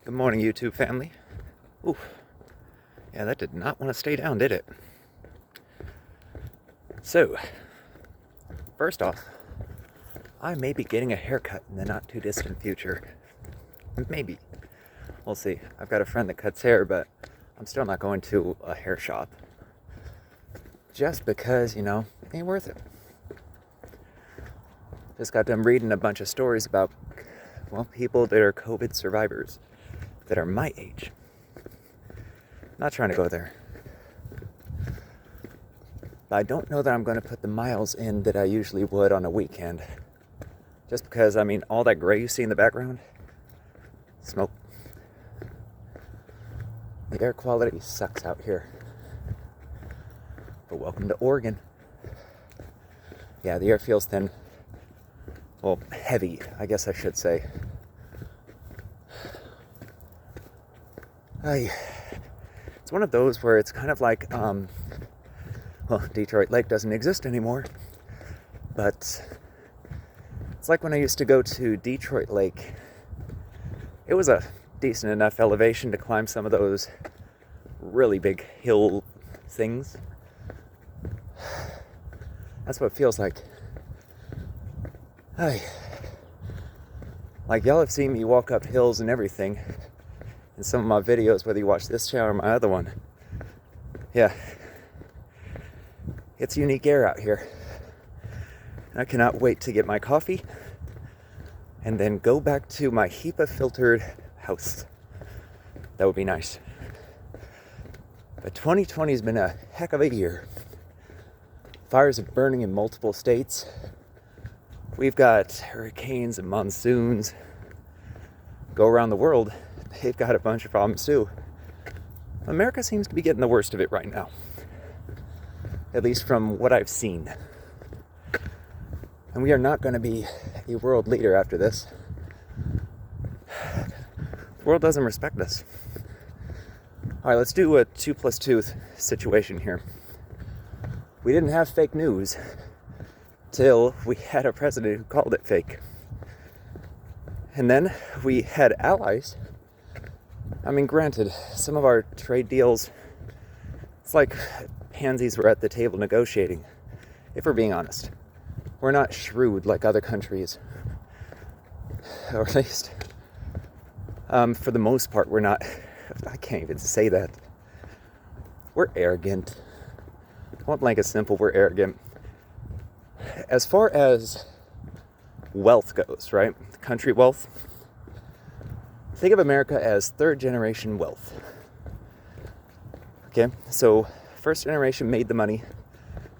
Good morning, YouTube family. Ooh, yeah, that did not want to stay down, did it? So, first off, I may be getting a haircut in the not too distant future. Maybe. We'll see. I've got a friend that cuts hair, but I'm still not going to a hair shop. Just because, it ain't worth it. Just got done reading a bunch of stories about, people that are COVID survivors that are my age. Not trying to go there. But I don't know that I'm going to put the miles in that I usually would on a weekend. Just because, all that gray you see in the background, smoke. The air quality sucks out here. But welcome to Oregon. Yeah, the air feels thin. Well, heavy, I guess I should say. It's one of those where it's kind of like, Detroit Lake doesn't exist anymore, but it's like when I used to go to Detroit Lake. It was a decent enough elevation to climb some of those really big hill things. That's what it feels like. Like y'all have seen me walk up hills and everything in some of my videos, whether you watch this channel or my other one. Yeah. It's unique air out here. I cannot wait to get my coffee and then go back to my HEPA filtered house. That would be nice. But 2020 has been a heck of a year. Fires are burning in multiple states. We've got hurricanes and monsoons. Go around the world, they've got a bunch of problems too. America seems to be getting the worst of it right now. At least from what I've seen. And we are not going to be a world leader after this. The world doesn't respect us. Alright, let's do a 2 + 2 situation here. We didn't have fake news till we had a president who called it fake. And then we had allies. Granted, some of our trade deals, it's like pansies were at the table negotiating, if we're being honest. We're not shrewd like other countries. Or at least, for the most part, we're not. I can't even say that. We're arrogant. Point blank is simple, we're arrogant. As far as wealth goes, right? Country wealth. Think of America as third generation wealth. Okay, so first generation made the money.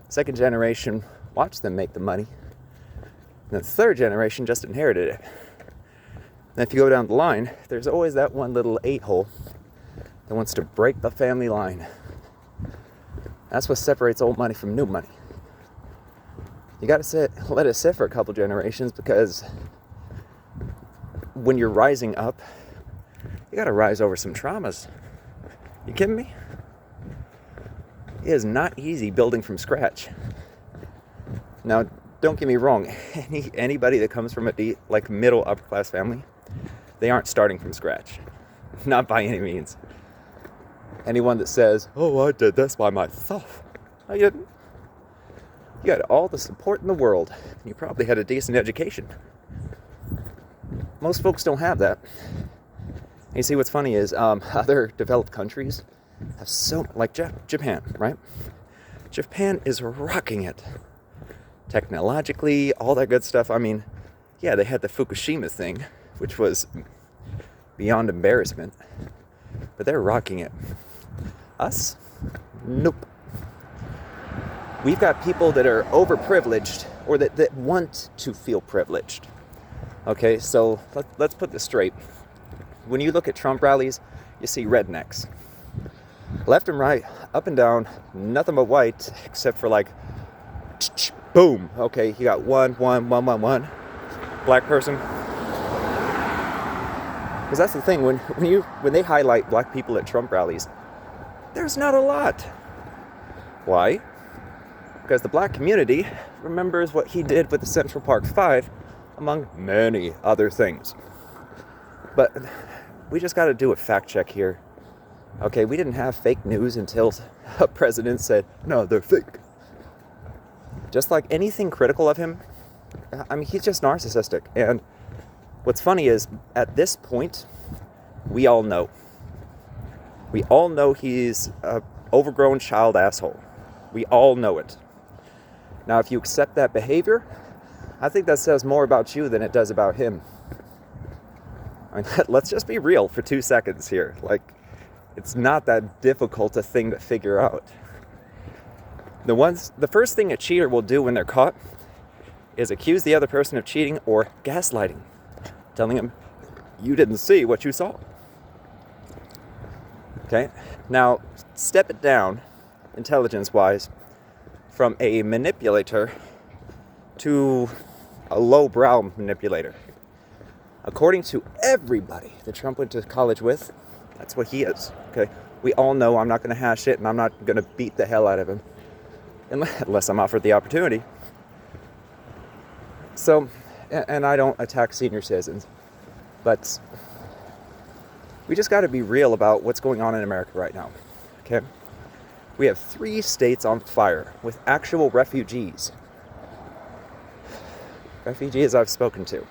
Second generation watched them make the money. And the third generation just inherited it. And if you go down the line, there's always that one little a-hole that wants to break the family line. That's what separates old money from new money. You gotta let it sit for a couple generations, because when you're rising up, you gotta rise over some traumas. You kidding me? It is not easy building from scratch. Now, don't get me wrong. Anybody that comes from a middle upper class family, they aren't starting from scratch. Not by any means. Anyone that says, "Oh, I did this by myself," no, you didn't. You had all the support in the world. And you probably had a decent education. Most folks don't have that. And you see, what's funny is other developed countries have like Japan, right? Japan is rocking it. Technologically, all that good stuff. Yeah, they had the Fukushima thing, which was beyond embarrassment. But they're rocking it. Us? Nope. We've got people that are overprivileged, or that want to feel privileged. Okay, so let's put this straight. When you look at Trump rallies, you see rednecks. Left and right, up and down, nothing but white, except for boom. Okay, you got one black person. Because that's the thing, when they highlight black people at Trump rallies, there's not a lot. Why? Because the black community remembers what he did with the Central Park Five, among many other things. But we just got to do a fact check here. Okay, we didn't have fake news until a president said, no, they're fake. Just like anything critical of him, I mean, he's just narcissistic. And what's funny is, at this point, we all know. We all know he's an overgrown child asshole. We all know it. Now, if you accept that behavior, I think that says more about you than it does about him. I mean, let's just be real for 2 seconds here. Like, it's not that difficult a thing to figure out. The first thing a cheater will do when they're caught is accuse the other person of cheating or gaslighting, telling them, you didn't see what you saw. Okay? Now, step it down, intelligence-wise, from a manipulator to a lowbrow manipulator. According to everybody that Trump went to college with, that's what he is. Okay? We all know I'm not going to hash it, and I'm not going to beat the hell out of him unless I'm offered the opportunity. So, and I don't attack senior citizens, but we just got to be real about what's going on in America right now. Okay? We have 3 states on fire with actual refugees. Refugees I've spoken to.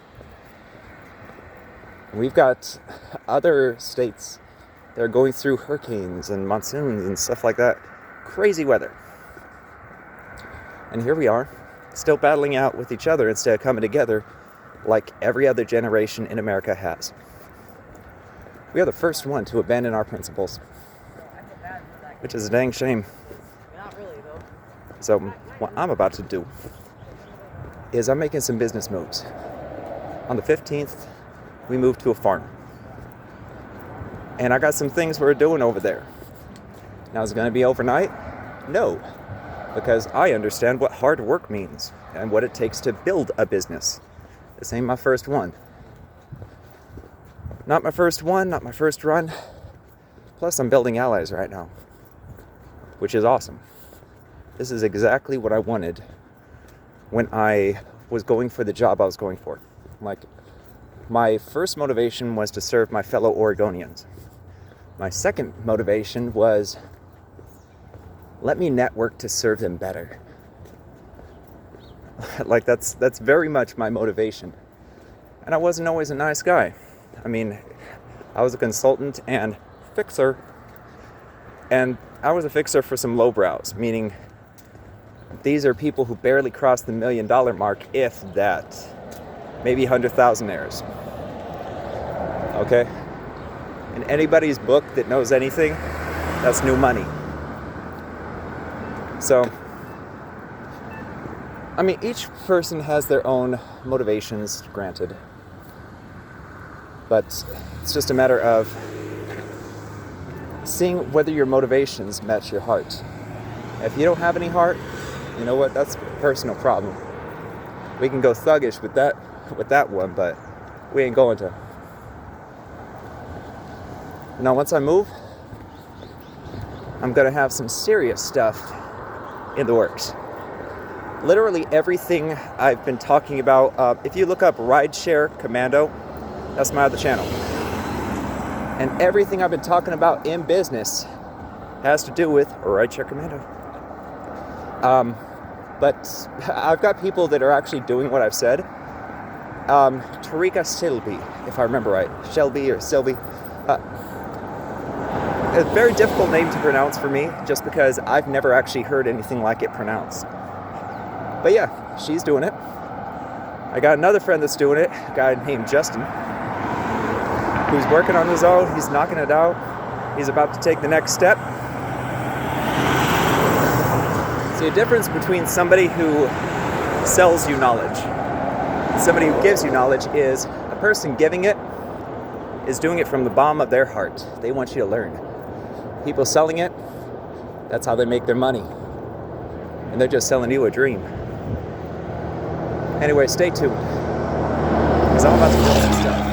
We've got other states that are going through hurricanes and monsoons and stuff like that. Crazy weather. And here we are, still battling out with each other instead of coming together like every other generation in America has. We are the first one to abandon our principles, which is a dang shame. Not really, though. So what I'm about to do is I'm making some business moves. On the 15th, we moved to a farm. And I got some things we're doing over there. Now, is it going to be overnight? No. Because I understand what hard work means and what it takes to build a business. This ain't my first one. Not my first one, not my first run. Plus, I'm building allies right now, which is awesome. This is exactly what I wanted when I was going for the job I was going for. Like, my first motivation was to serve my fellow Oregonians. My second motivation was, let me network to serve them better. Like, that's very much my motivation. And I wasn't always a nice guy. I mean, I was a consultant and fixer. And I was a fixer for some lowbrows, meaning these are people who barely crossed the $1 million mark, if that. Maybe 100,000-aires. Okay? In anybody's book that knows anything, that's new money. So, I mean, each person has their own motivations, granted. But it's just a matter of seeing whether your motivations match your heart. If you don't have any heart, you know what? That's a personal problem. We can go thuggish with that one, but we ain't going to. Now, once I move, I'm going to have some serious stuff in the works. Literally everything I've been talking about, if you look up Rideshare Commando, that's my other channel. And everything I've been talking about in business has to do with Rideshare Commando. But I've got people that are actually doing what I've said. Tarika Shelby, if I remember right. Shelby or Sylvie. A very difficult name to pronounce for me, just because I've never actually heard anything like it pronounced. But yeah, she's doing it. I got another friend that's doing it, a guy named Justin, who's working on his own. He's knocking it out. He's about to take the next step. See, a difference between somebody who sells you knowledge and somebody who gives you knowledge is a person giving it is doing it from the bottom of their heart. They want you to learn. People selling it, that's how they make their money. And they're just selling you a dream. Anyway, stay tuned, because I'm about to build some stuff.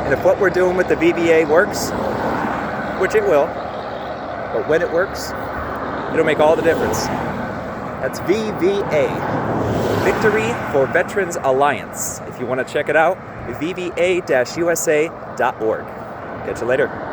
And if what we're doing with the VBA works, which it will, but when it works, it'll make all the difference. That's VVA, Victory for Veterans Alliance. If you want to check it out, vva-usa.org. Catch you later.